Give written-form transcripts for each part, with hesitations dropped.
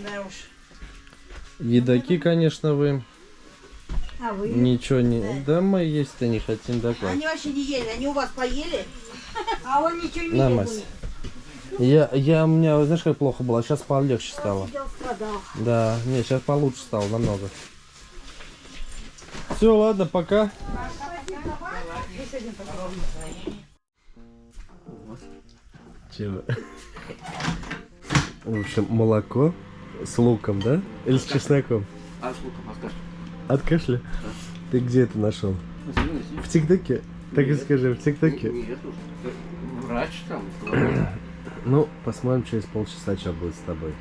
Да уж. Видаки, конечно, вы. А вы? Ничего не... Да мы есть-то не хотим, да, Клав? Они вообще не ели, они у вас поели, а он ничего не На, ел. Мась. У меня, знаешь, как плохо было, сейчас полегче стало. Сидел, страдал. Да, не, сейчас получше стало намного. Все, ладно, пока. Чего? В общем, молоко с луком, да? Или с чесноком? А с луком, от кашля. От кашля? Ты где это нашел? В ТикТоке? Так и скажи, в ТикТоке? Нет, врач там. Ну, посмотрим через полчаса, что будет с тобой.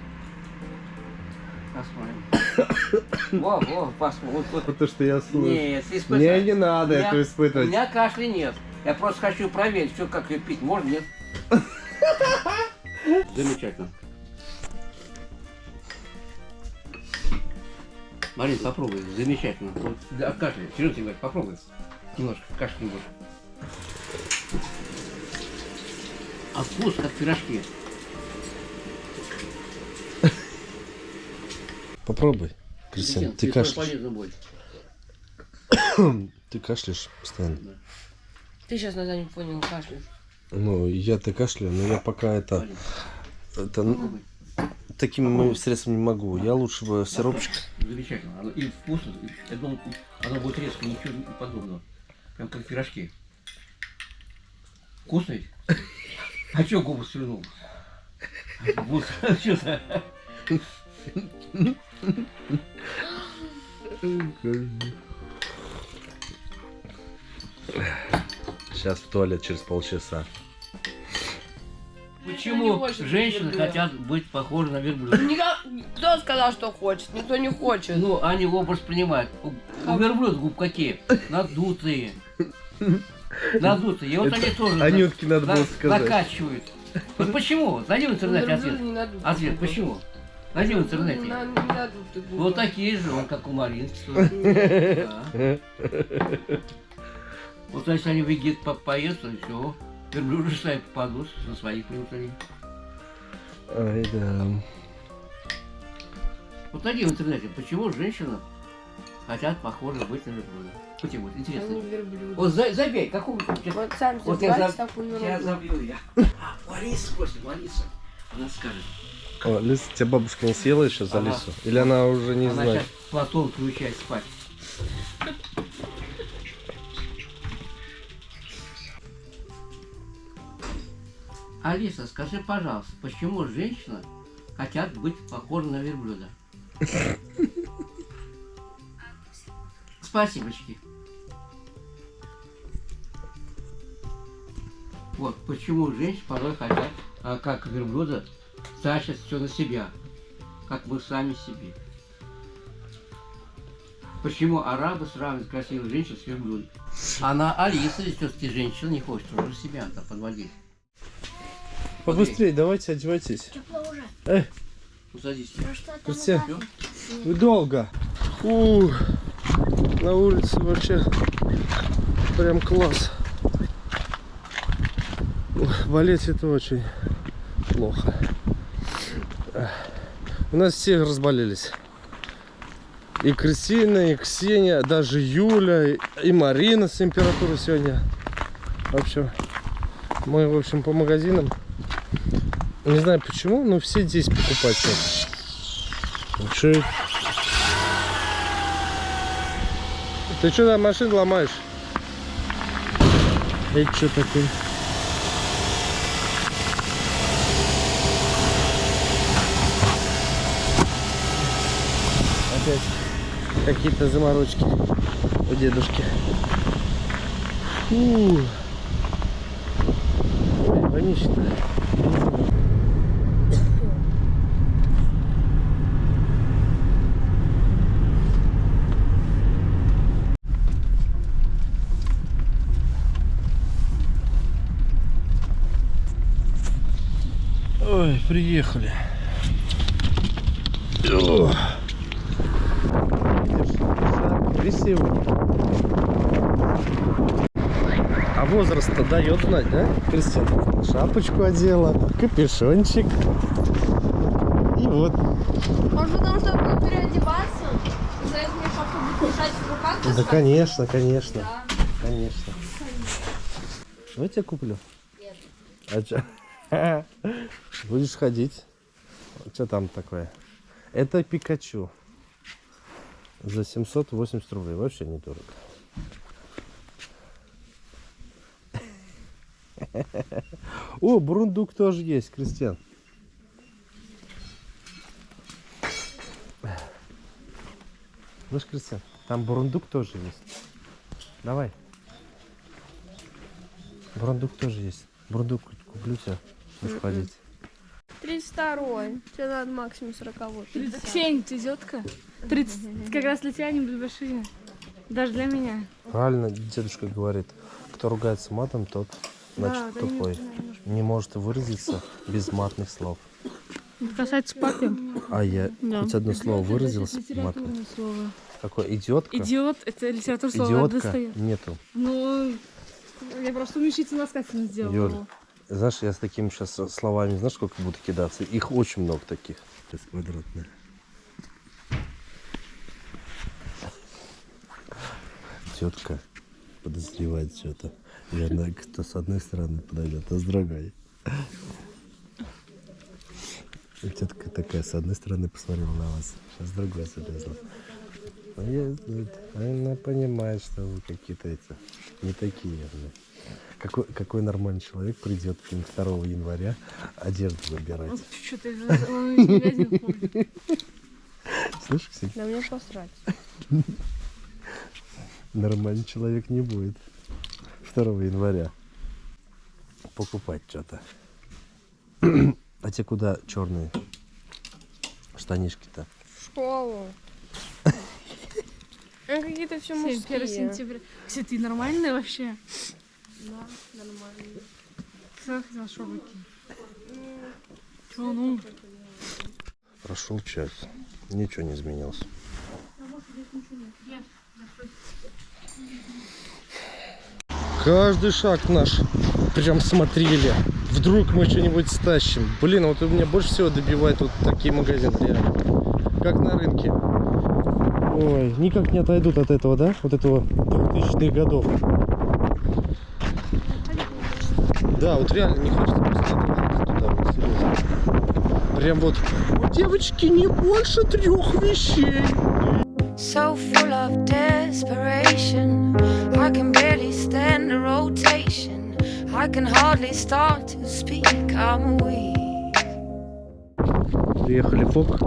Посмотрим. Во, посмотрим. Вот. Потому что я слышу. Нет, испытать. Мне не надо У меня- это У испытывать. меня кашля нет. Я просто хочу проверить, что, как ее пить. Можно, нет? Замечательно. Марин, попробуй. Замечательно. Вот для кашля. Серьезно говорю, попробуй. Немножко кашля больше. А вкус как пирожки. Попробуй, Кристина. Ты тебе кашляешь. полезно будет. Ты кашляешь постоянно. Ты сейчас на заднем фоне кашляешь. Ну, я-то кашляю, но я пока это Попробуй. такими средствами не могу. Я лучше бы сиропчик. Замечательно. Оно и вкусно. Я думал, оно будет резко, ничего подобного. Прям как пирожки. Вкусно ведь? А чё губы слюнул? Что-то. Сейчас в туалет через полчаса. Почему женщины хотят быть похожи на верблюда? Кто сказал, что хочет? Никто не хочет. Ну, они образ принимают. У верблюда губ какие? Надутые. Надутые. И вот Это они тоже Анютке надо было сказать. накачивают. Вот почему? Найди в интернете ответ. Не надо. Ответ, почему? Найди в интернете. Не надо ты губы. Вот такие же, он как у Маринки. Да. Вот если они в Египет поедут, то все. Верблюды сами попадут на своих приутолей. Ай, да. Вот найди в интернете, почему женщины хотят похоже быть на верблюда. Почему? Интересно. Они верблюды. Вот забей, какую... Вот сам Вот себе я брать такую я ерунду. забью я. А, у Алисы спросим, Алиса. Она скажет. О, Лиса, тебя бабушка не съела еще за Ага. Лису? Или она уже не Она знает? сейчас Платон приучает спать. Алиса, скажи, пожалуйста, почему женщины хотят быть похожи на верблюда? Спасибочки. Вот, почему женщины порой хотят, как верблюда, тащат все на себя, как мы сами себе. Почему арабы сравнивают красивых женщин с верблюдом? Она Алиса, ведь все-таки женщина не хочет уже себя-то подводить. Побыстрее, давайте одевайтесь. Тепло уже. Ну, садись. Ну что там? Кристина, у вас? вы долго. На улице вообще прям класс. Болеть это очень плохо. У нас все разболелись. И Кристина, и Ксения, даже Юля, и Марина с температурой сегодня. В общем, мы, по магазинам. Не знаю почему, но все здесь покупать сейчас. Чё? Ты что там машину ломаешь? Это что такое? Опять какие-то заморочки у дедушки. Вонища-то. Ой, приехали. Красиво. А возраст-то дает знать, да, Кристина? Шапочку одела, капюшончик. И вот. Может, потому что я буду переодеваться? Из-за этого мне шапка будет мешать в руках Да, таскать? конечно, конечно. Да. Конечно. Давай я куплю. Нет. А чё? Будешь ходить. Что там такое? Это Пикачу. За 780 рублей. Вообще недорого. О, бурундук тоже есть, Кристиан. Слышь, Кристиан, там бурундук тоже есть. Давай. Бурундук тоже есть. Бурундук куплю тебе. Будешь ходить. 32-й. Тебе надо максимум 40-й. 37, ты идиотка. 30. Как раз для тебя они будут большие. Даже для меня. Правильно дедушка говорит. Кто ругается матом, тот, значит, тупой. Не может выразиться без матных слов. Это касается папы. А я хоть одно слово выразился матом. Литературное слово. Какое? Идиотка? Идиот — это литературное слово. Идиотка Достает. нету. Ну, я просто уменьшительно-ласкательно сделала. Юль, его. знаешь, я с такими сейчас словами, знаешь, сколько буду кидаться? Их очень много таких. Сейчас квадратная. Тетка подозревает что-то. И она то с одной стороны подойдет, а с другой. И тетка такая с одной стороны посмотрела на вас, сейчас с другой залезла. Она понимает, что вы какие-то эти не такие. Какой нормальный человек придет к ним 2 января одежду выбирать? Что ты не видел? Слышишь, Ксения? Да мне посрать. Нормальный человек не будет 2 января покупать что-то. А те куда черные штанишки-то? В школу. Какие-то все 1 мужские. сентября. Кстати, ты нормальная вообще? Да, нормально. Все, хотела шубки. Чё, ну? Прошел час, ничего не изменилось. Каждый шаг наш прям смотрели. Вдруг мы что-нибудь стащим. Блин, вот у меня больше всего добивает вот такие магазины, реально. Как на рынке. Ой, никак не отойдут от этого, да? Вот этого 2000-х годов. Да, вот реально не хочется просто заходить туда, вот серьезно. Прям вот у девочки не больше 3 вещей. So full of desperation, I can barely stand the rotation. I can hardly start to speak, I'm weak. Приехали ФОК.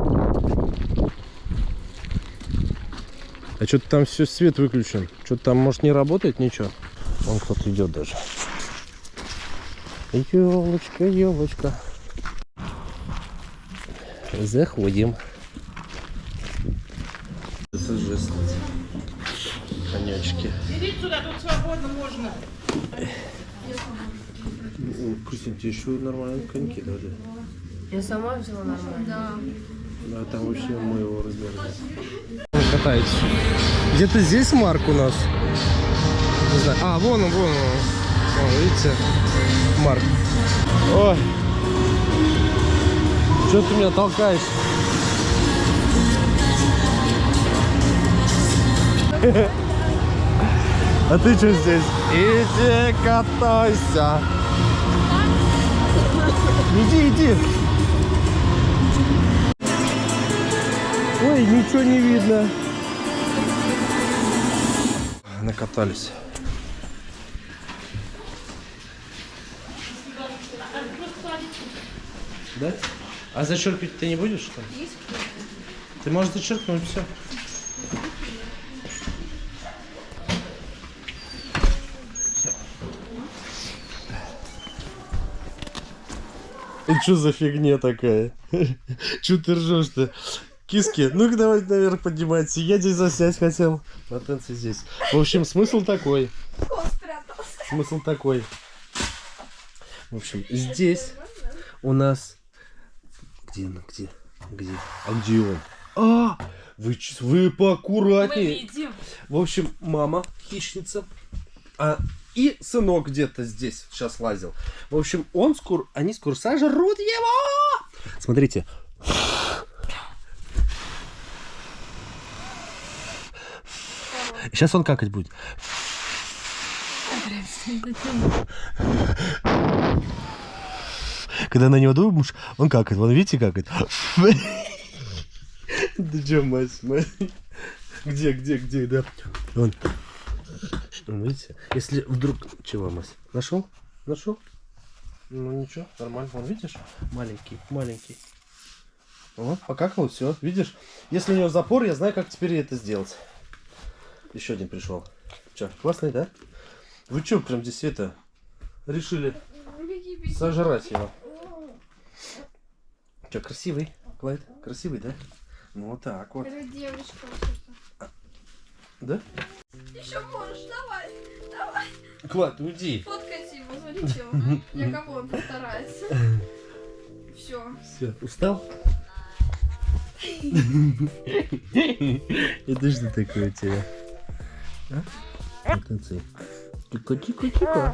А что-то там все свет выключен. Что-то там может не работает, ничего. Вон кто-то идет даже. Елочка, елочка. Заходим. Торжественность. Конячки. Иди сюда, тут свободно можно. Кристина, тебе еще нормальные коньки дали. Я сама взяла нормально. Да. Да, там вообще моего размера. Он катается. Где-то здесь Марк у нас. Не знаю. А, вон он, вон он. О, видите? Марк. Ой. Что ты меня толкаешь? А ты что здесь? Иди катайся. Иди, иди. Ой, ничего не видно. Накатались. Да? А зачерпить ты не будешь, что ли? Ты можешь зачерпнуть, все. И что за фигня такая? Че ты ржешь-то? Киски, ну-ка давайте наверх поднимайтесь. Я здесь засядь хотел. Потенция здесь. В общем, смысл такой. Смысл такой. В общем, здесь у нас... Где она? Где? Где? А где он? А! Вы поаккуратнее. В общем, мама хищница. И сынок где-то здесь сейчас лазил. В общем, они с курсажа жрут его. Смотрите. Сейчас он какать будет. Когда на него думаешь, он какает. Вон, видите, какает. Да чё, мать? Где, да? Вон. Видите? Если вдруг... Чего, мать? Нашел? Ну ничего, нормально. Вон, видишь? Маленький. Вот, покакал, все. Видишь? Если у него запор, я знаю, как теперь это сделать. Еще один пришел. Че, классный, да? Вы что, прям здесь это решили сожрать его? Че, красивый, Клайд? Красивый, да? Ну вот так вот. Это девочка. Да? Еще можешь, давай. Клайд, уйди. Фоткайте его, смотрите его. Для кого он постарается. Все. Все, устал? Это что такое у тебя? А? Танцуй. Тихо.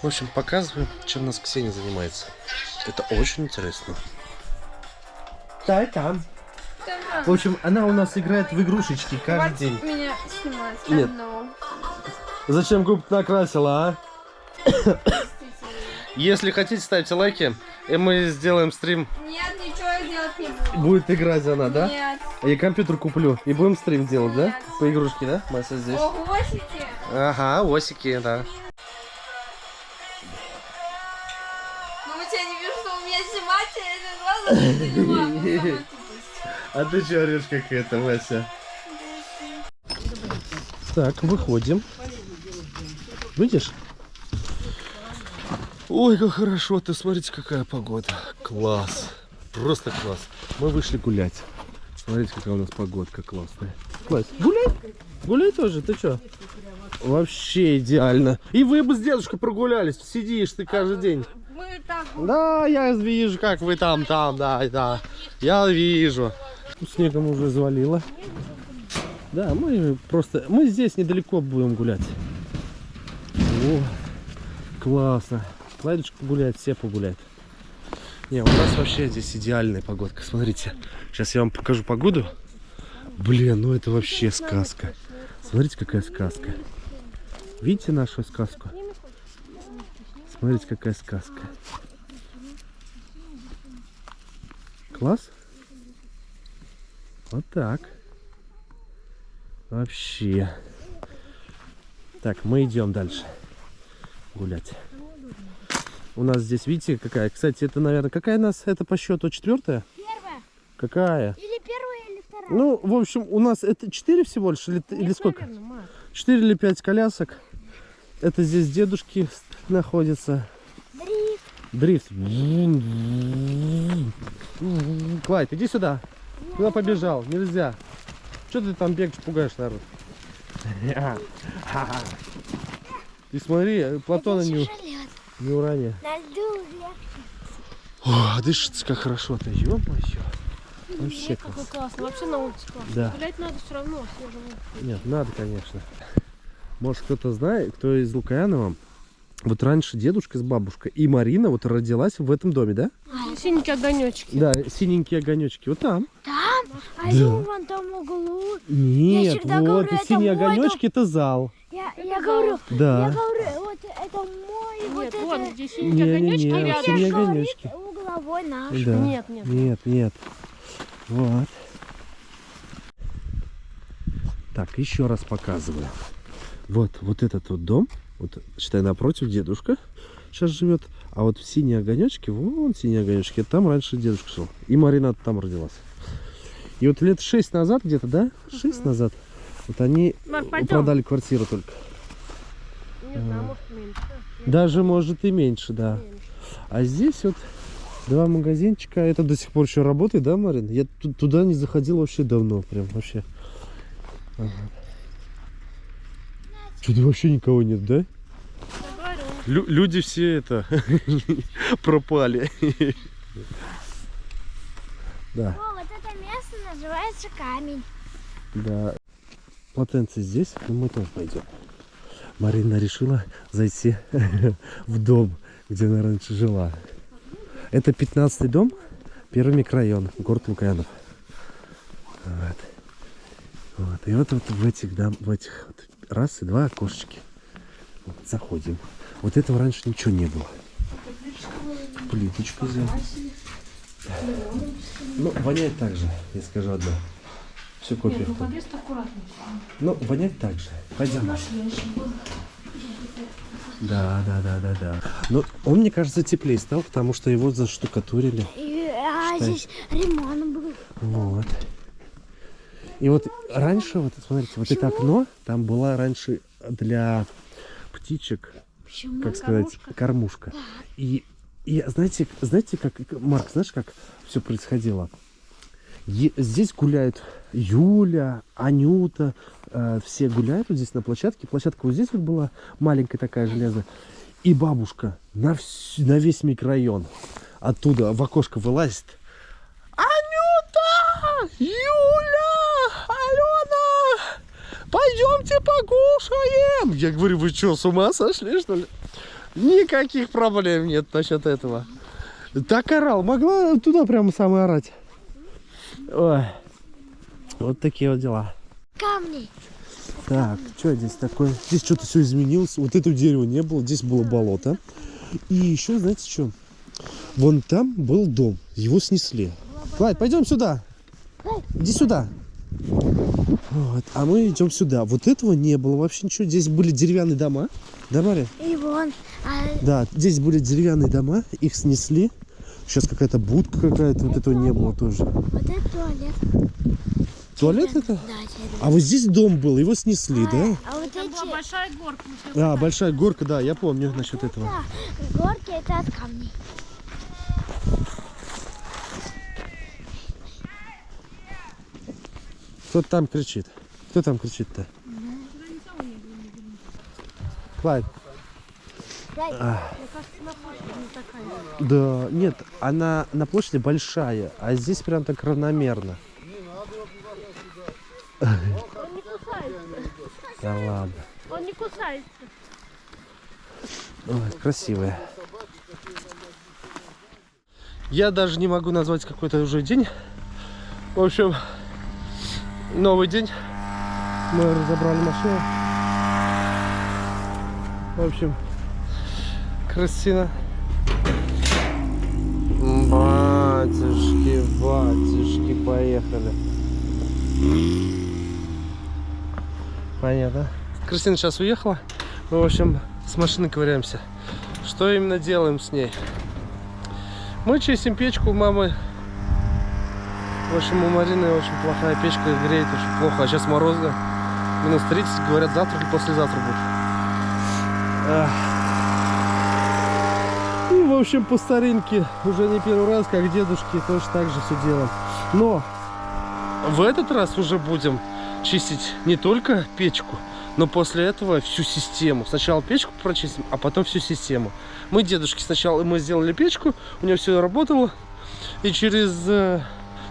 В общем, показываем, чем у нас Ксения занимается. Это очень интересно. Да, там. В общем, она у нас играет в игрушечки каждый день. Меня снимать. Нет. Зачем губы накрасила, а? Если хотите, ставьте лайки, и мы сделаем стрим. Нет, ничего я делать не буду. Будет играть она, да? Нет. Я компьютер куплю, и будем стрим делать, да? По игрушке, да? Мася здесь. О, осики. Ага, осики, да. Ну, я не вижу, что у меня снимать, я не глаза. А ты что орешь, как это, Вася? Так, выходим. Видишь? Ой, как хорошо. Ты смотрите, какая погода. Класс. Просто класс. Мы вышли гулять. Смотрите, какая у нас погодка классная. Класс. Гуляй. Гуляй тоже. Ты что? Вообще идеально. И вы бы с дедушкой прогулялись. Сидишь ты каждый день. Мы так. Да, я вижу, как вы там, да. Я вижу. Снегом уже завалило. Да, мы здесь недалеко будем гулять. О, классно. Клайдочка погуляет, все погуляют. Не, у нас вообще здесь идеальная погодка. Смотрите, сейчас я вам покажу погоду. Блин, ну это вообще сказка. Смотрите, какая сказка. Видите нашу сказку? Смотрите, какая сказка. Класс? Вот так. Вообще. Так, мы идем дальше гулять. У нас здесь, видите, какая? Кстати, это, наверное, какая у нас? Это по счету 4-я? Первая. Какая? Или первая, или вторая. Ну, в общем, у нас это 4 всего лишь? Или сколько? 4 или 5 колясок. Это здесь дедушки находятся. Дрифт. Клайд, иди сюда. Куда побежал? Нельзя. Что ты там бегаешь, пугаешь народ? Ты смотри, Платона не урани. О, дышится как хорошо-то, ё-моё. Вообще Какой класс. классно. Вообще на улице классно. Да. Гулять надо все равно. Нет, надо, конечно. Может, кто-то знает, кто из Лукоянова. Вот раньше дедушка с бабушкой и Марина вот родилась в этом доме, да? Синенькие огонечки. Да, синенькие огонечки. Вот там. А я вон там углу. Нет, всегда вот говорю, и это синие мой огонечки это зал. Я говорю, Да. вот это мой, Нет, вот вон, это где синенькие огонечки, Не-не-не, рядом. синие огонечки. угловой наш. Да. Нет. Нет. Вот. Так, еще раз показываю. Вот этот вот дом. Вот, считай, напротив дедушка сейчас живет. А вот синие огонечки, вон синие огонечки, там раньше дедушка жил. И Марина там родилась. И вот лет 6 назад где-то, да? 6 назад. Вот они Мар, пойдем. продали квартиру только. Не знаю, может меньше. Даже может и меньше, да. А здесь вот 2 магазинчика. Это до сих пор еще работает, да, Марин? Я туда не заходил вообще давно, прям вообще. Ага. Что-то вообще никого нет, да? Люди все это пропали. Да. О, вот это место называется камень. Да. Полотенце здесь, но мы тоже пойдем. Марина решила зайти в дом, где она раньше жила. Это 15-й дом, 1-й микрорайон, город Лукоянов. Вот. Вот. И вот в этих вот раз и два окошечки. Вот, заходим. Вот этого раньше ничего не было. Плиточку взял. Ну, воняет так же, я скажу одно. Все копия. Ну, вонять так же. Пойдем. Да. Но он, мне кажется, теплее стал, потому что его заштукатурили. Здесь ремонт был. Вот. И вот раньше, вот смотрите, вот это окно, там была раньше для птичек, Почему? как сказать, кормушка. И знаете, как, Марк, знаешь, как все происходило? Здесь гуляют Юля, Анюта, все гуляют вот здесь на площадке. Площадка вот здесь вот была маленькая такая железная. И бабушка на весь микрорайон оттуда в окошко вылазит. Анюта! Юля! Алена! Пойдемте покушаем! Я говорю, вы что, с ума сошли, что ли? Никаких проблем нет насчет этого. Так орал, могла туда прямо самой орать. Ой, вот такие вот дела. Камни. Так, что здесь такое? Здесь что-то все изменилось. Вот этого дерева не было, здесь было болото. И еще, знаете что? Вон там был дом, его снесли. Клайд, пойдем сюда. Иди сюда. Вот, а мы идем сюда. Вот этого не было вообще ничего. Здесь были деревянные дома. Да, Мария? И вон. Да, здесь были деревянные дома, их снесли. Сейчас какая-то будка какая-то, вот этого не было тоже. Вот это туалет. Туалет это? Да, туалет. А вот здесь дом был, его снесли, да? А вот Там была эти... большая горка. А, большая горка, да, я помню насчет этого. Да, горки это от камней. Кто там кричит? Кто там кричит-то? Клайд. Да, нет, она на площади большая, а здесь прям так равномерно. Он не кусается. Да ладно. Он не кусается. Ой, красивая. Я даже не могу назвать какой-то уже день. В общем, новый день. Мы разобрали машину. В общем, Кристина. Батюшки, поехали. Понятно. Кристина сейчас уехала. Мы, в общем, с машиной ковыряемся. Что именно делаем с ней? Мы чистим печку у мамы. В общем, у Марины очень плохая печка, греет очень плохо. А сейчас морозно. Минус 30, говорят, завтра или послезавтра будет. И, в общем, по старинке, уже не первый раз, как дедушки, тоже так же все делаем. Но в этот раз уже будем чистить не только печку, но после этого всю систему. Сначала печку прочистим, а потом всю систему. Мы дедушке сначала сделали печку, у него все работало, и через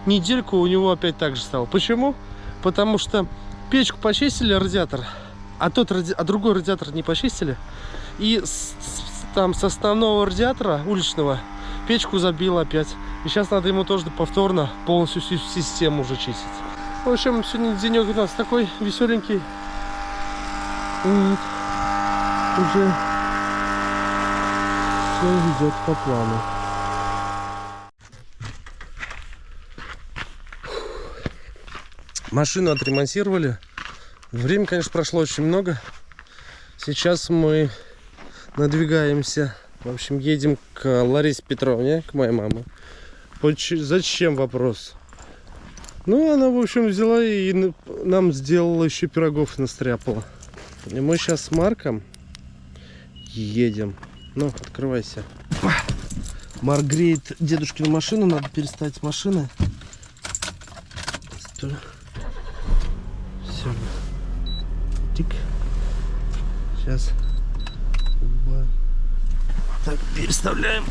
недельку у него опять так же стало. Почему? Потому что печку почистили, радиатор, а другой радиатор не почистили, и там с основного радиатора уличного печку забило опять. И сейчас надо ему тоже повторно полностью всю систему уже чистить. В общем, сегодня денек у нас такой веселенький. Вот. Уже все идет по плану. Машину отремонтировали. Время, конечно, прошло очень много. Сейчас мы надвигаемся. В общем, едем к Ларисе Петровне, к моей маме. Зачем вопрос? Ну, она, в общем, взяла и нам сделала еще пирогов, настряпала. И мы сейчас с Марком едем. Ну, открывайся. Марк греет дедушкину машину. Надо переставить машины. Все. Тик. Сейчас. Так, переставляем.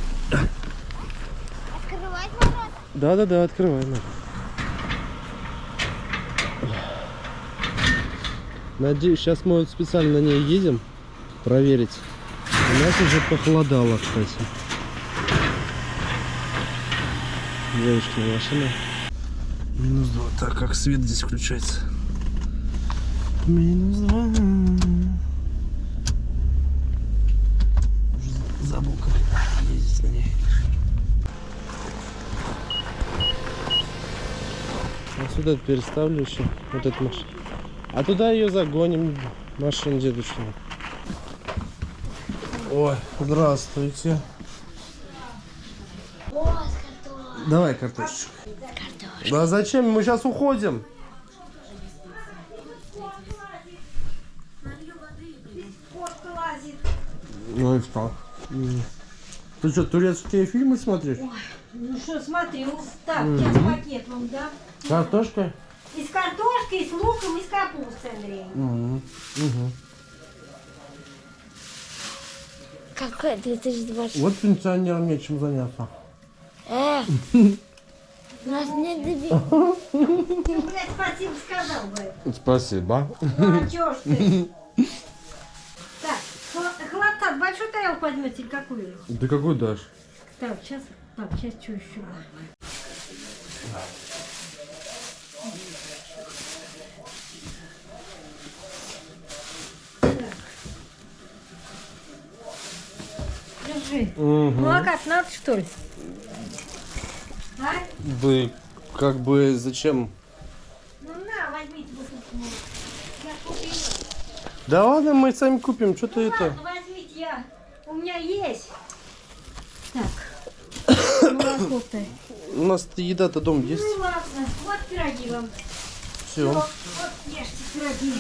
Открывать ворота? Да, открываем. Надеюсь, сейчас мы вот специально на ней едем проверить. У нас уже похолодало, кстати. Девушкина машина. -2. Так, как свет здесь включается? -2. Уже забыл, как ездить на ней. А сюда переставлю еще вот эту машину. А туда ее загоним, машину дедушкину. Ой, здравствуйте. О, с картошкой. Давай картошечку. Да зачем? Мы сейчас уходим. Кошка лазит. Ну и что? Ты что, турецкие фильмы смотришь? Ну что, смотрю. Так, сейчас пакет вам, да? Картошка? И с картошкой, и с луком, и с капустой, Андрей. Угу. Какой 2020? Вот пенсионерам нечем заняться. У нас нет доверия. Ты, блядь, спасибо сказал бы. Спасибо. Ну, а чё ж ты? Так, холодца, большую тарелку возьмете или какую? Ты какой дашь? Так, сейчас что еще? Держи. Ну а как, надо что ли? А? Вы как бы зачем? Ну на, возьмите бутылку. Я купила. Да ладно, мы сами купим. Что ты Ну это? ладно, возьмите, у меня есть. Так, молоко-то. У нас еда-то дома есть. Ну ладно, вот пироги вам. Все. Вот ешьте пироги.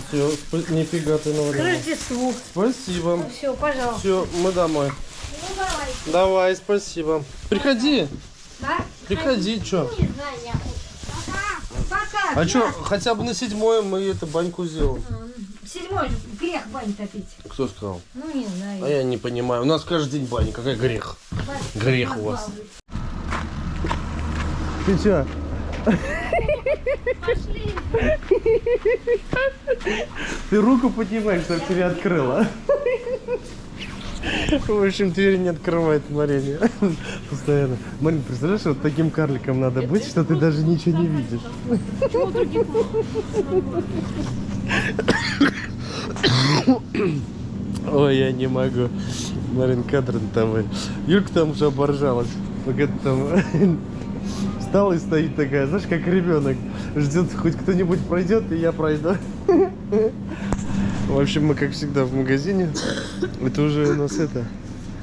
Все, нифига ты К наварила. Рождеству. Спасибо. Ну все, пожалуйста. Все, мы домой. Ну давай. Давай, спасибо. Приходи, Да? приходи, чё? Не знаю, я. Пока. А чё, хотя бы на 7-е мы эту баньку сделаем. 7-й же грех бань топить. Кто сказал? Ну не знаю. А я не понимаю. У нас каждый день баня. Какой грех? Грех у вас. Ты чё? Ты руку поднимай, чтобы тебя открыла. В общем, дверь не открывает Марине. Постоянно. Марин, представляешь, вот таким карликом надо быть, что ты даже ничего не видишь. Ой, я не могу. Марин, кадр там. Юлька там уже оборжалась. Пока там встала и стоит такая, знаешь, как ребенок. Ждет, хоть кто-нибудь пройдет, и я пройду. В общем, мы, как всегда, в магазине. Это уже у нас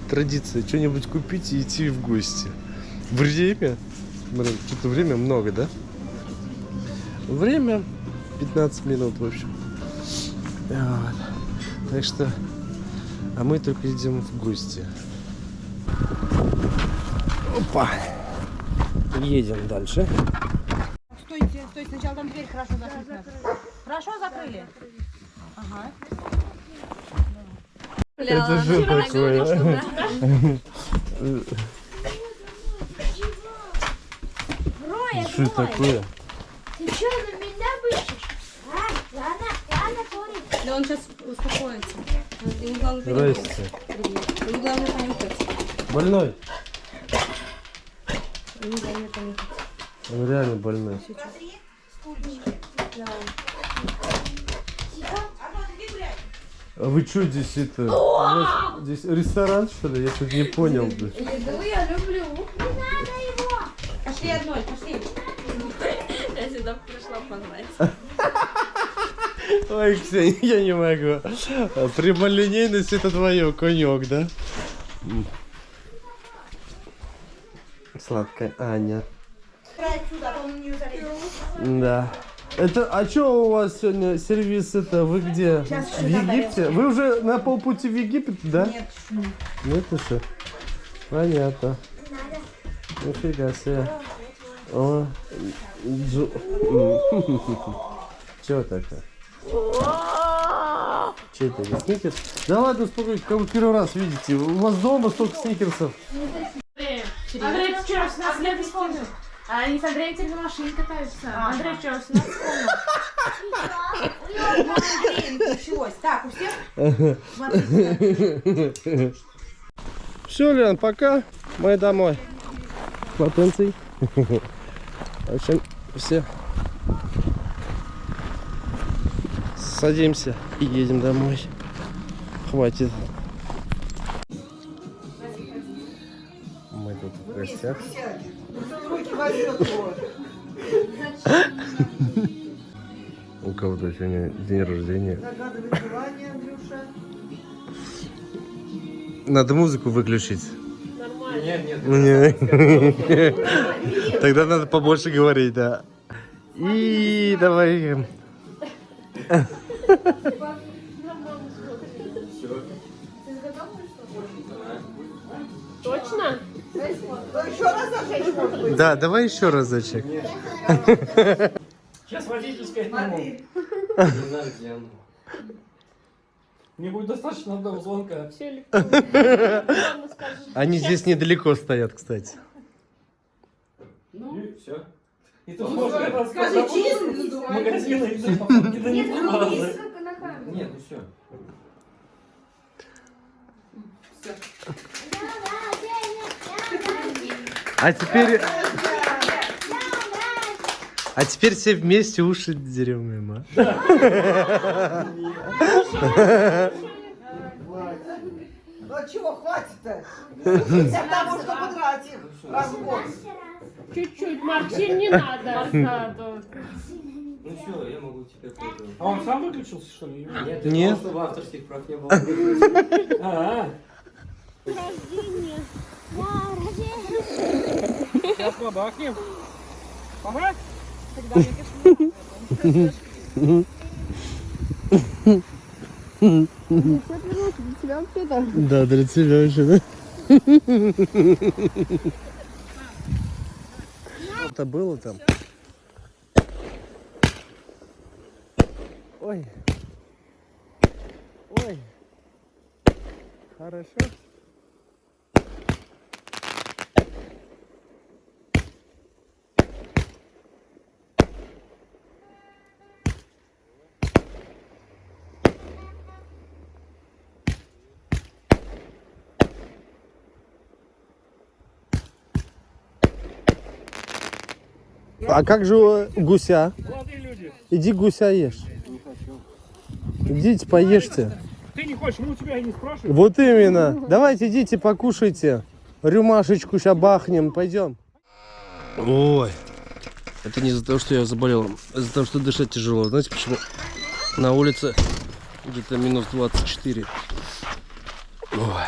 традиция. Что-нибудь купить и идти в гости. Время? Блин, что-то время много, да? Время 15 минут, в общем. Вот. Так что... А мы только идем в гости. Опа! Едем дальше. Стойте, стойте, сначала там дверь хорошо закрыть надо. Хорошо закрыли? Ага. Это что такое? Что такое? Ты что, на меня бычишь? А? Ладно, Тори. Да он сейчас успокоится. Ему главное Здрасте. Ему главное понюхать. Больной? Ему главное понюхать. Он реально больной. А вы что здесь это? У вас здесь ресторан, что ли? Я тут не понял. Блин. Ну я люблю. Не надо его. Пошли одной, пошли. Я сюда пришла понравиться. Ой, Ксения, я не могу. Прямолинейность — это твое, конек, да? Сладкая Аня. Да. Это, а что у вас сегодня сервис это? Вы где? В Египте? Вы уже на полпути в Египет, да? Нет. Нет еще? Понятно. Нифига себе. О, чего такое? Че это, не сникерс? Да ладно, успокойтесь, как вы первый раз видите. У вас дома столько сникерсов. А они с Андреем теперь на машине катаются. Андрей, что, 17 комнат? Началось. Так, у всех? Смотрите. Все, Лен, пока. Мы домой. Латенций. В общем, все садимся и едем домой. Хватит. Мы тут в гостях. У кого-то сегодня день рождения. Надо музыку выключить. Нормально. Нет. Тогда надо побольше говорить, да. И давай. Точно? Да, давай еще разочек. Сейчас водительская сниму. Не знаю, где оно. Мне будет достаточно одного звонка. Они здесь недалеко стоят, кстати. И все. И тут можно рассказать магазины и до них базы. Нет, ну все. А теперь все вместе уши дерем им, Ну чего, хватит-то? Для того, чтобы драть их раз в год. Чуть-чуть, Марчин, не надо. Ну все, я могу теперь пойти. А он сам выключился, что ли? Нет, Нет. Просто авторских прав не было. Рождение. Сейчас побахнем. Помрать? Да, для тебя еще, да? Это было там. Ой. Ой. Хорошо. А как же гуся? Иди гуся ешь. Идите поешьте. Ты не хочешь, мы у тебя и не спрашиваем. Вот именно. Давайте идите покушайте. Рюмашечку сейчас бахнем. Пойдем. Ой. Это не из-за того, что я заболел. А из-за того, что дышать тяжело. Знаете почему? На улице где-то минус 24. Ой.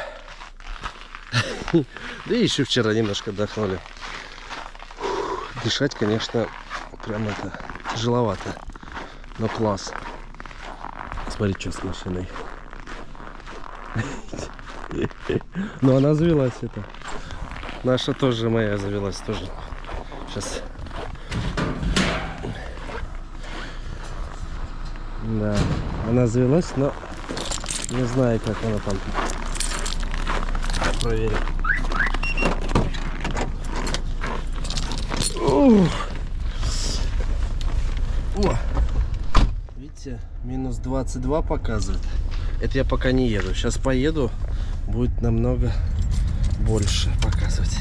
Да и еще вчера немножко отдохнули. Дышать, конечно, прям это тяжеловато. Но класс. Смотри, что с машиной. Но она завелась, это. Наша тоже, моя завелась тоже. Сейчас. Да, она завелась, но не знаю, как она там. Проверим. О! Видите, минус 22 показывает. Это я пока не еду. Сейчас поеду, будет намного больше показывать.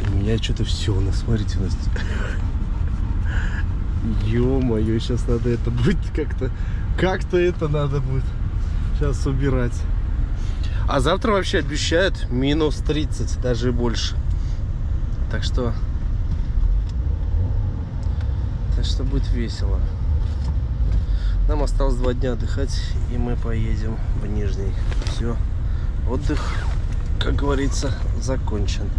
У меня что-то все, смотрите, у нас. Ё-моё, сейчас надо это будет как-то это надо будет сейчас убирать. А завтра вообще обещают минус 30, даже и больше. Так что будет весело. Нам осталось 2 дня отдыхать, и мы поедем в Нижний. Все, отдых, как говорится, закончен.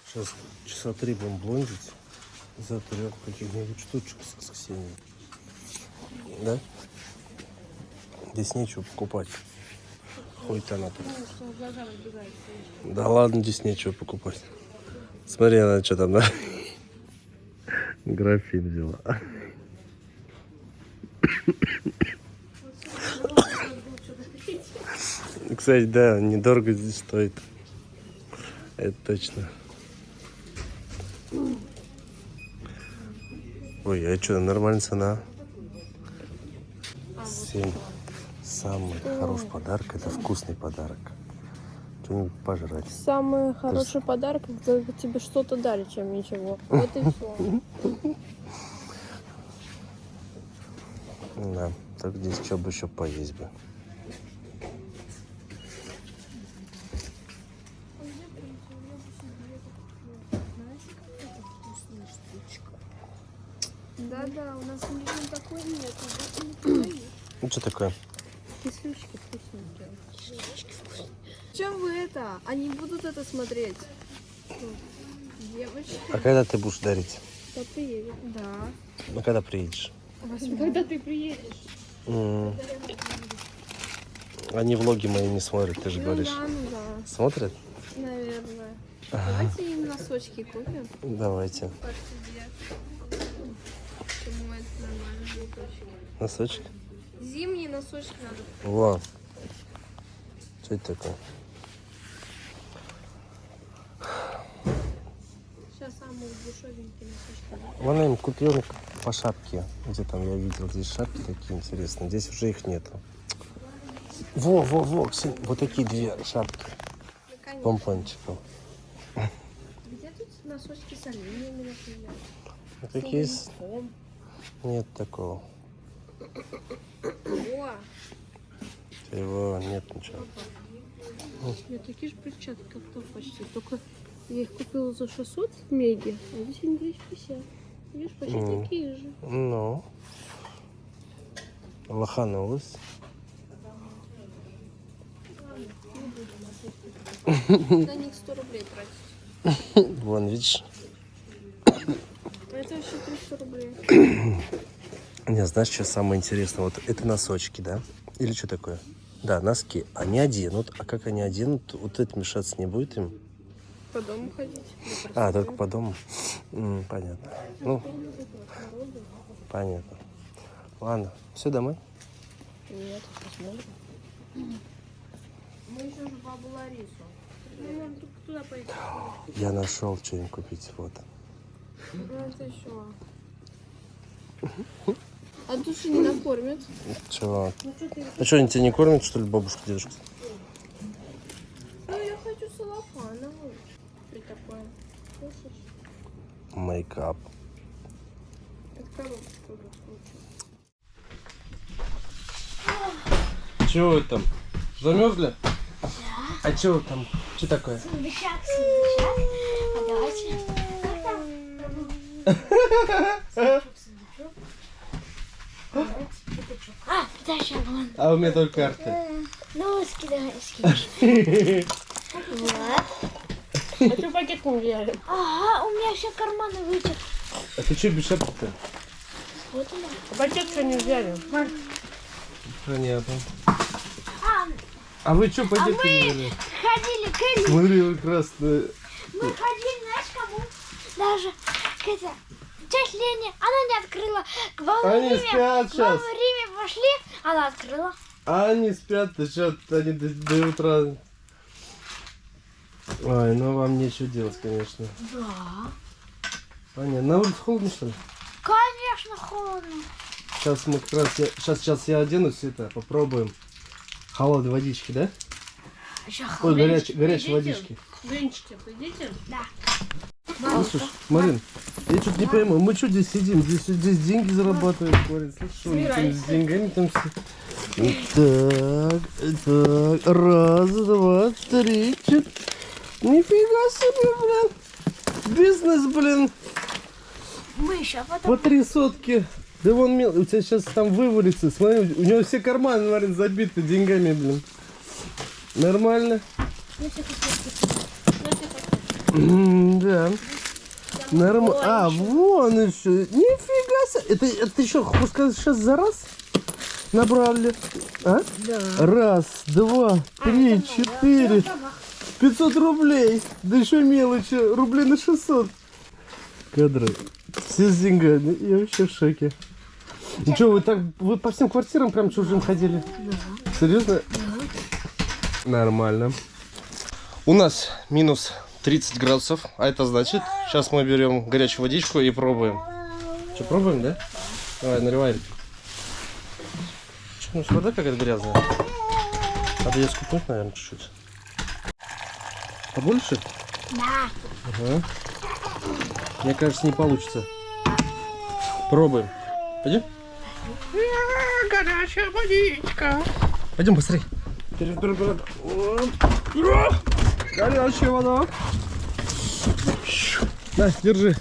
Сейчас часа 3 будем блонжить за 3 каких-нибудь штучек с Ксенией. Да? Здесь нечего покупать. Хуй-то она тут. Да ладно, здесь нечего покупать. Смотри, она что там, да? Графин взяла. Кстати, да, недорого здесь стоит. Это точно. Ой, а что, нормальная цена? 7. Самый хороший подарок — это вкусный подарок. Что-нибудь пожрать. Самый хороший подарок, когда тебе что-то дали, чем ничего. Вот и все. Да, так здесь что бы еще поесть бы. Да-да, у нас ничего такого нет. Ну что такое? Кислючки вкусненькие. Чем вы это? Они будут это смотреть. Девочки. А когда ты будешь дарить? Кто приедет? Да. Ну когда приедешь? Когда ты приедешь? Они влоги мои не смотрят, ты же говоришь. Да. Смотрят? Наверное. Давайте им носочки купим. Давайте. По тебе. Почему это нормально? Носочки? Зимние носочки надо. Во. Что это такое? Сейчас самые дешевенькие носочки. Вон я им купил по шапке. Где там я видел, здесь шапки такие интересные. Здесь уже их нету. Во, Ксения, вот такие 2 шапки. Помпончиков. Где тут носочки с оленями, например? Вот такие есть? Нет такого. О! Его нет ничего. У меня такие же перчатки, как там почти. Только я их купила за 600 в Меге, а здесь они 250. Видишь, почти такие же. Ну. Лоханулась. На них 100 рублей тратить. Вон, видишь? Это вообще 300 рублей. Не, знаешь, что самое интересное? Вот это носочки, да? Или что такое? Да, носки. Они оденут. А как они оденут, вот это мешаться не будет им? По дому ходить. А, только по дому? Понятно. Ну, понятно. Ладно, все, домой? Нет, посмотрим. Мы еще же бабу Ларису. Ну, нам только туда пойти. Я нашел что-нибудь купить, вот. Ну, это еще. А души не накормят? Чего? Ну, что ты... А что, они тебя не кормят, что ли, бабушка, дедушка? Ну, я хочу салафановую. При такое. Слышишь? Мейкап. Это коробка тоже Чего вы там? Замерзли? Да. А чего там? Что такое? Сундучок. А давайте. А, подожди, вон. А у меня только карты. Ну, скидывай. Вот. А что пакет не взяли? Ага, у меня все карманы вытек. А ты что без шапки-то? Вот она. А пакет что не взяли? Понятно. А вы что, пакет не взяли? Ходили к Элли. Смотри, красная. Мы ходили, знаешь, кому? Даже к это. Тетя Лене, она не открыла. К вам Они Риме, спят к вам сейчас. Риме пошли, она открыла. А они спят, ты что, они до утра. Ой, ну вам нечего делать, конечно. Да. Понятно. На улице холодно, что ли? Конечно, холодно. Сейчас мы как раз, сейчас я оденусь, это, попробуем. Холодной водички, да? Еще Ой, горячей водички. Женщики, пойдите? Да. Слушай, Марин, я что-то не пойму, мы что здесь сидим? Здесь деньги зарабатываем, Марин. Слушай, что мы там с деньгами там все. Так, раз, два, три, четыре. Нифига себе, блин. Бизнес, блин. Мы еще потом... По 3 сотки. Да вон, у тебя сейчас там вывалится. Смотри, у него все карманы, Марин, забиты деньгами, блин. Нормально? Да. Нормально. А, вон еще. Нифига себе. Это ты что, хочешь сказать, сейчас за раз набрали? А? Да. Раз, два, три, 4. 500 рублей. Да еще мелочи. Рублей на 600. Кадры. Все с деньгами. Я вообще в шоке. Ну что, вы по всем квартирам прям чужим ходили? Да. Серьезно? Да. Нормально. У нас минус 30 градусов, а это значит, сейчас мы берем горячую водичку и пробуем. Что, пробуем, да? Давай, наливай. Что, ну вода какая-то грязная. Надо ее скупнуть, наверное, чуть-чуть. Побольше? Да. Ага. Мне кажется, не получится. Пробуем. Пойдем? Горячая водичка. Пойдем быстрее. Горячая вода. На, держи.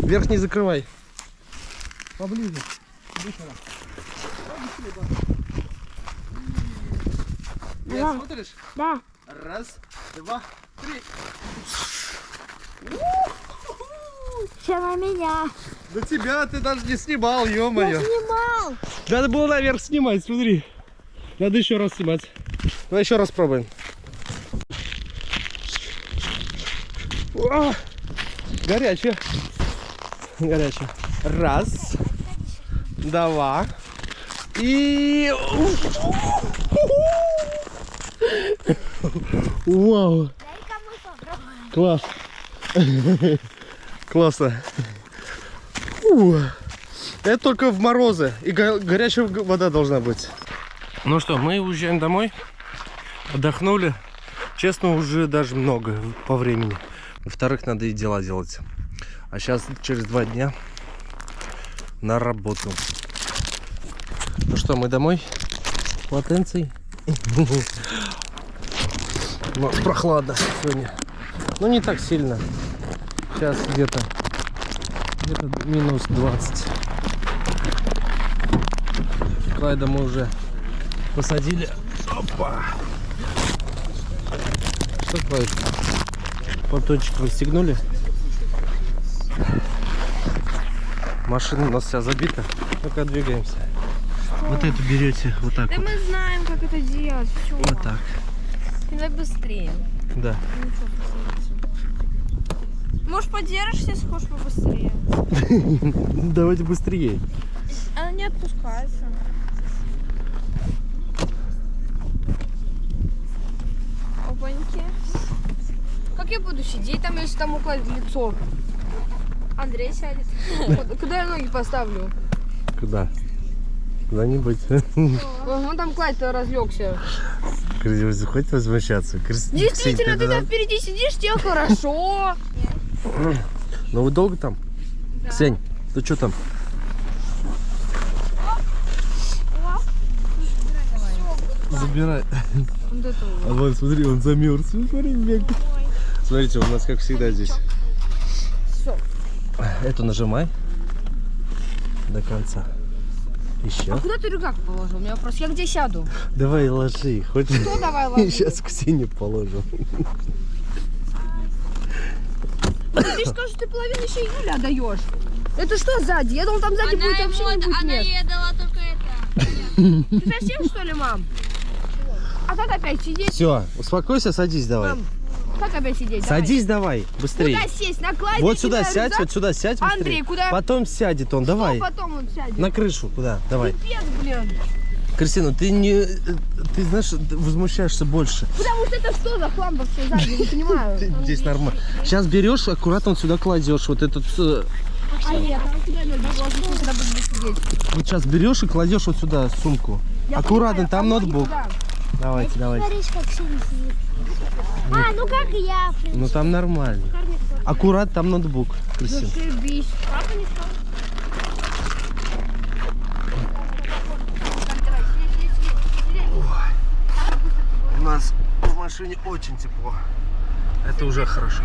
Верх не закрывай. Поближе. Да. Смотришь? Да. Раз, два, три. Все на меня. Да тебя ты даже не снимал, ё-моё. Я снимал. Надо было наверх снимать, смотри. Надо еще раз снимать. Давай еще раз пробуем. О, горячая. Горячая. Раз. Два. И... Вау. Класс. Классно. Это только в морозы. И горячая вода должна быть. Ну что, мы уезжаем домой. Отдохнули. Честно, уже даже много по времени. Во-вторых, надо и дела делать. А сейчас через 2 дня на работу. Ну что, мы домой. Полотенцей. Прохладно сегодня. Но не так сильно. Сейчас где-то минус 20. Клайда мы уже посадили. Опа! Что, Клайд? Платочек расстегнули. Машина у нас вся забита. Ну-ка, двигаемся. Вот эту берете вот так. Да вот. мы знаем, как это делать. Всё. Вот так. Давай быстрее. Да. Может, подержишься, если хочешь побыстрее? Давайте быстрее. Она не отпускается. Опаньки. Как я буду сидеть там, если там укладить лицо? Андрей сядет. Куда я ноги поставлю? Куда? Куда-нибудь. Вон там Клайд-то разлегся. Красиво, хватит возмущаться. Действительно, ты там впереди сидишь, тебе хорошо. Ну вы долго там? Да. Ксень, ты что там? Забирай. А вон, смотри, он замерз. Смотри, бегает. Смотрите, у нас как всегда здесь. Все. Эту нажимай до конца. Еще. А куда ты рюкзак положил? У меня вопрос. Я где сяду? Давай ложи. Хоть... Что давай ложи? Сейчас Ксению положим. Ты что ж ты половину еще Юля отдаешь? Это что сзади? Я думал, там сзади будет вообще не будет мест. ей дала только это. Ты совсем что ли, мам? А как опять сидеть? Все, успокойся, садись давай. Мам, как опять сидеть? Садись давай, быстрее. Куда сесть? На Клайде? Вот сюда сядь, вот сюда сядь. Быстрее. Андрей, куда? Потом сядет он, давай. Что потом он сядет? На крышу, куда? Давай. Пипец, блин. Кристина, ты не... Ты знаешь, возмущаешься больше. Потому что это что за хлам вообще сзади? Не понимаю. Здесь нормально. Сейчас берешь, аккуратно вот сюда кладешь. Вот этот... А нет, там куда надо положить, куда буду сидеть. Вот сейчас берешь и кладешь вот сюда сумку. Аккуратно, там ноутбук. Никуда. Давайте, давайте. Смотри, как сильно сидит. А, ну как и я. Ну там нормально. Аккуратно, там ноутбук, Кристина. Зашибись. Папа не сказал. У нас в машине очень тепло. Это уже хорошо.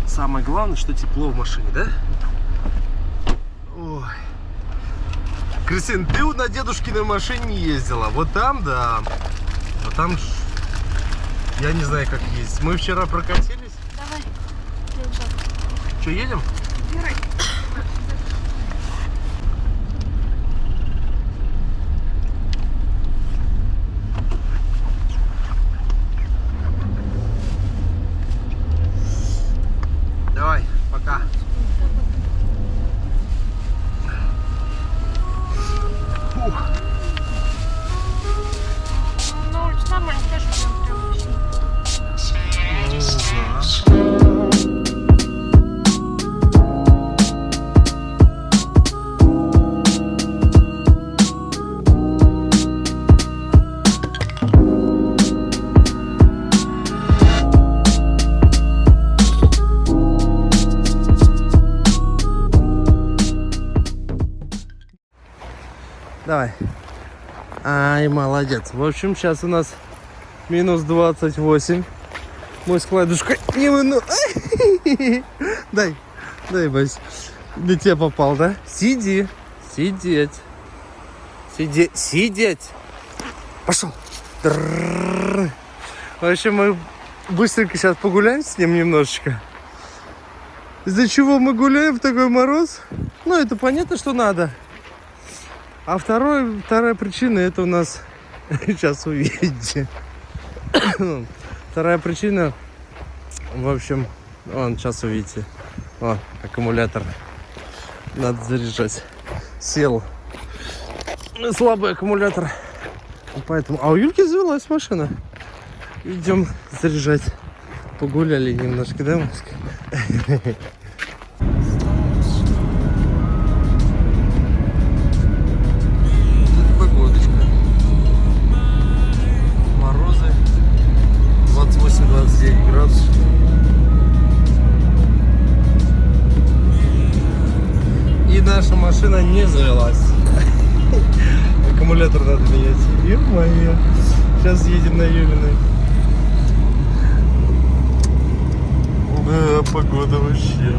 Самое главное, что тепло в машине, да? Ой. Кристина, ты на дедушкиной машине ездила? Вот там, да. Вот там, я не знаю, как ездить. Мы вчера прокатились. Давай. Что, едем? Убирай. Давай, пока. Давай. Ай, молодец. В общем, сейчас у нас минус 28. Мой с Кладушкой не выну. Дай, Бась. На тебя попал, да? Сиди. Сидеть. Сидеть. Пошел. В общем, мы быстренько сейчас погуляем с ним немножечко. Из-за чего мы гуляем в такой мороз? Ну, это понятно, что надо. А вторая причина, это у нас... Сейчас увидите. Вторая причина, в общем, вон, сейчас увидите. О, аккумулятор. Надо заряжать. Сел. Слабый аккумулятор. Поэтому... А у Юльки завелась машина. Идем заряжать. Погуляли немножко, да, Маска? Погодочка. Морозы. 28-29 градусов. И наша машина не завелась. Аккумулятор надо менять. Ё-моё. Сейчас едем на Юлиной. Да, погода вообще.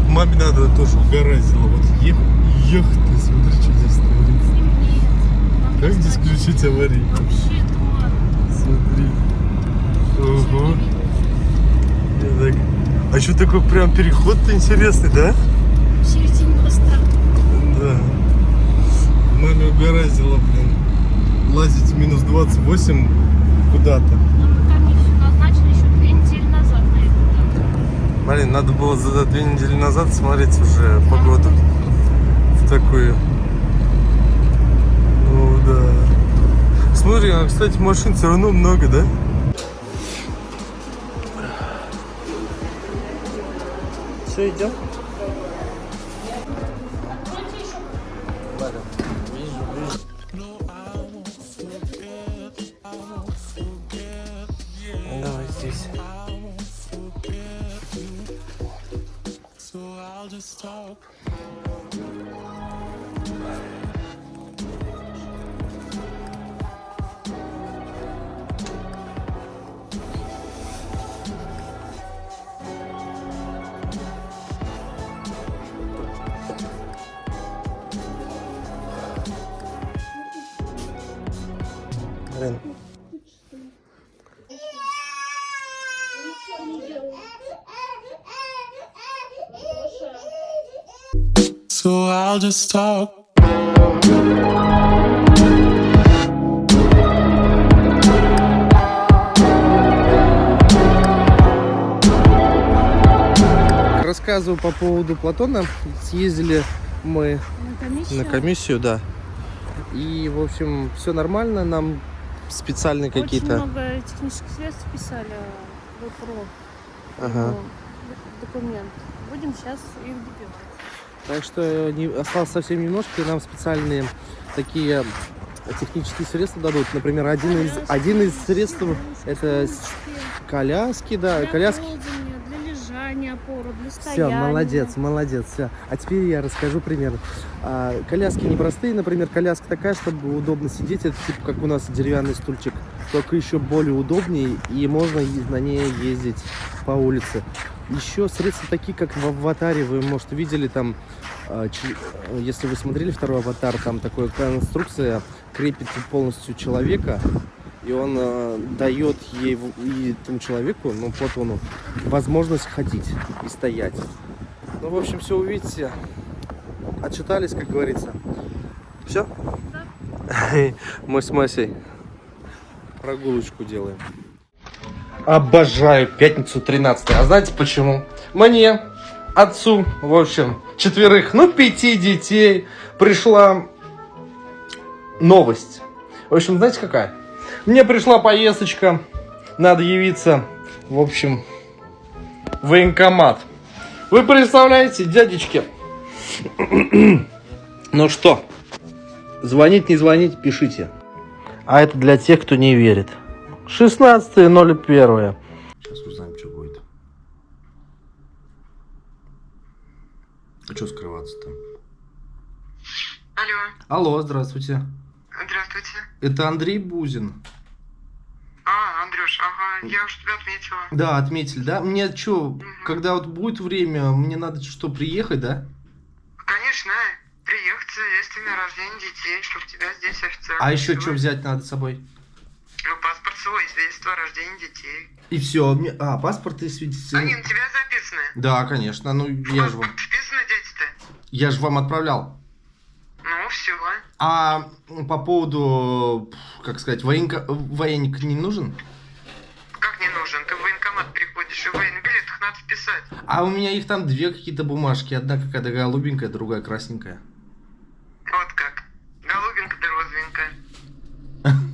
Маме надо тоже угораздило. Вот ехать, ты смотри, что здесь творится. Как здесь включить аварийку? Смотри. Ого. Так. А что такой прям переход-то интересный, да? В середине моста. Да. Маме угораздило, блин, лазить минус 28 куда-то. Назначили еще 2 недели назад на это. Блин, надо было за 2 недели назад смотреть уже погоду в такую. Ну да. Смотри, а, кстати, машин все равно много, да? Все, идем? Давай здесь. Блин. So I'll just talk. Рассказываю по поводу Платона. Съездили мы на комиссию, да. И, в общем, все нормально. Нам специальные какие-то... Очень много технических средств писали в Ага. документ. Будем сейчас их добивать. Так что осталось совсем немножко, и нам специальные такие технические средства дадут. Например, один из средств это коляски, да, коляски. Для лежания, опоры, для Все, стояния. молодец, все. А теперь я расскажу пример. Коляски непростые, например, коляска такая, чтобы удобно сидеть, это типа как у нас деревянный стульчик, только еще более удобнее, и можно на ней ездить по улице. Еще средства такие, как в «Аватаре», вы, может, видели там, если вы смотрели второй «Аватар», там такая конструкция крепит полностью человека, и он дает ей и этому человеку, ну, Платону, возможность ходить и стоять. Ну, в общем, все увидите. Отчитались, как говорится. Все? Да. Мы с Масей прогулочку делаем. Обожаю пятницу 13. А знаете почему? Мне, отцу, в общем, 4, 5 детей пришла новость. В общем, знаете какая? Мне пришла поездочка. Надо явиться, в общем, в военкомат. Вы представляете, дядечки? Ну что, звонить, не звонить, пишите. А это для тех, кто не верит. 16.01. Сейчас узнаем, что будет. А что скрываться-то? Алло, здравствуйте. Здравствуйте. Это Андрей Бузин. Андрюш, ага, я уже тебя отметила. Да, отметили, да? Мне что, когда вот будет время, мне надо что, приехать, да? Конечно, приехать с свидетельствами о рождении детей, чтобы тебя здесь официально... А еще что взять надо с собой? Ну, паспорт свой, свидетельство о рождении детей. И все. Паспорт и свидетельство. Они на тебя записаны? Да, конечно. Ну, я же вам... Вписаны дети-то? Я же вам отправлял. Ну, все. А по поводу, как сказать, военник не нужен? Как не нужен? Ты в военкомат приходишь, и в военный билет их надо вписать. А у меня их там две какие-то бумажки. Одна какая-то голубенькая, другая красненькая. Вот как. Голубенькая да розовенькая.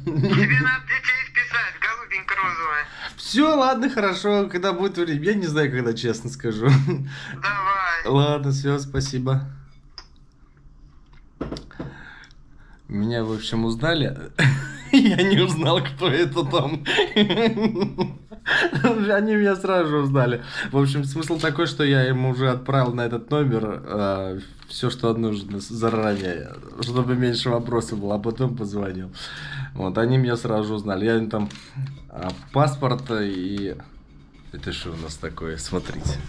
Тебе надо детей вписать, голубенько-розовая. Все, ладно, хорошо. Когда будет время, я не знаю, когда, честно скажу. Давай. Ладно, все, спасибо. Меня, в общем, узнали. Я не узнал, кто это там. Они меня сразу же узнали. В общем, смысл такой, что я им уже отправил на этот номер все, что нужно заранее, чтобы меньше вопросов было, а потом позвонил. Вот, они меня сразу же узнали. Я им там паспорт и... Это что у нас такое? Смотрите.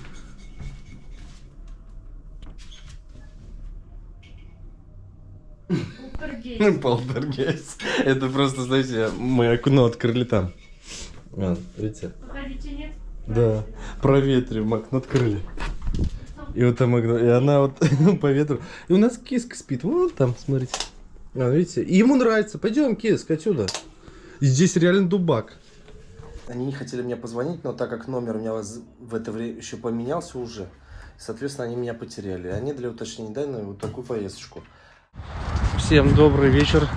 Полтергейст. Это просто, знаете, мы окно открыли там. Видите? Походите, нет? Да. Проветриваем, окно открыли. И вот там окно. И она вот по ветру. И у нас киска спит. Вон там, смотрите. Видите? И ему нравится. Пойдем, киска, отсюда. И здесь реально дубак. Они не хотели мне позвонить, но так как номер у меня в это время еще поменялся уже, соответственно, они меня потеряли. Они для уточнения дали вот такую поездочку. Всем добрый вечер.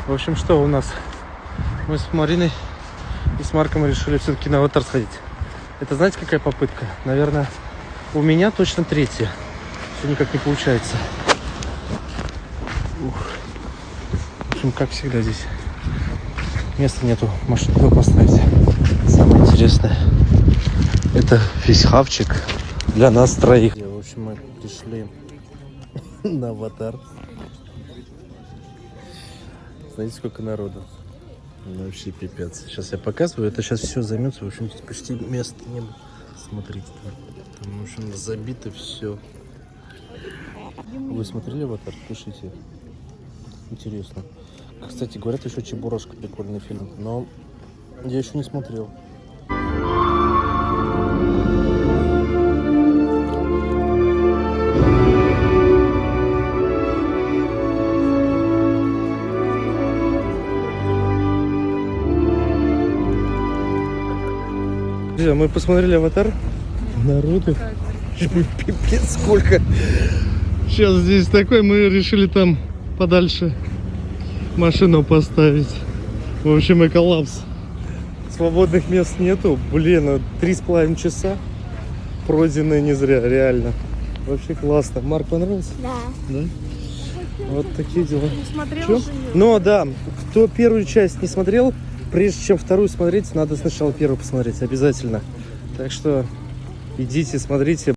В общем, что у нас? Мы с Мариной и с Марком решили все-таки на Аватар сходить. Это знаете, какая попытка? Наверное, у меня точно третья. Все никак не получается. Ух. В общем, как всегда здесь места нету, машину куда поставить. Самое интересное, это весь хавчик для нас троих. В общем, мы пришли на Аватар. Знаете, сколько народу? Ну, вообще пипец. Сейчас я показываю, это сейчас все займется. В общем, тут почти места не было. Смотрите, там, в общем, забито все. Вы смотрели Аватар? Пишите. Интересно. Кстати, говорят, еще Чебурашка прикольный фильм, но я еще не смотрел. Мы посмотрели Аватар. Народу. Пипец сколько. Сейчас здесь такой, мы решили там подальше машину поставить. В общем, и коллапс. Свободных мест нету. Блин, 3,5 часа пройденные не зря, реально. Вообще классно. Марк, понравился? Да. Да? Вот такие дела. Не смотрел Чё? же её. Ну да, кто первую часть не смотрел, прежде чем вторую смотреть, надо сначала первую посмотреть, обязательно. Так что идите, смотрите.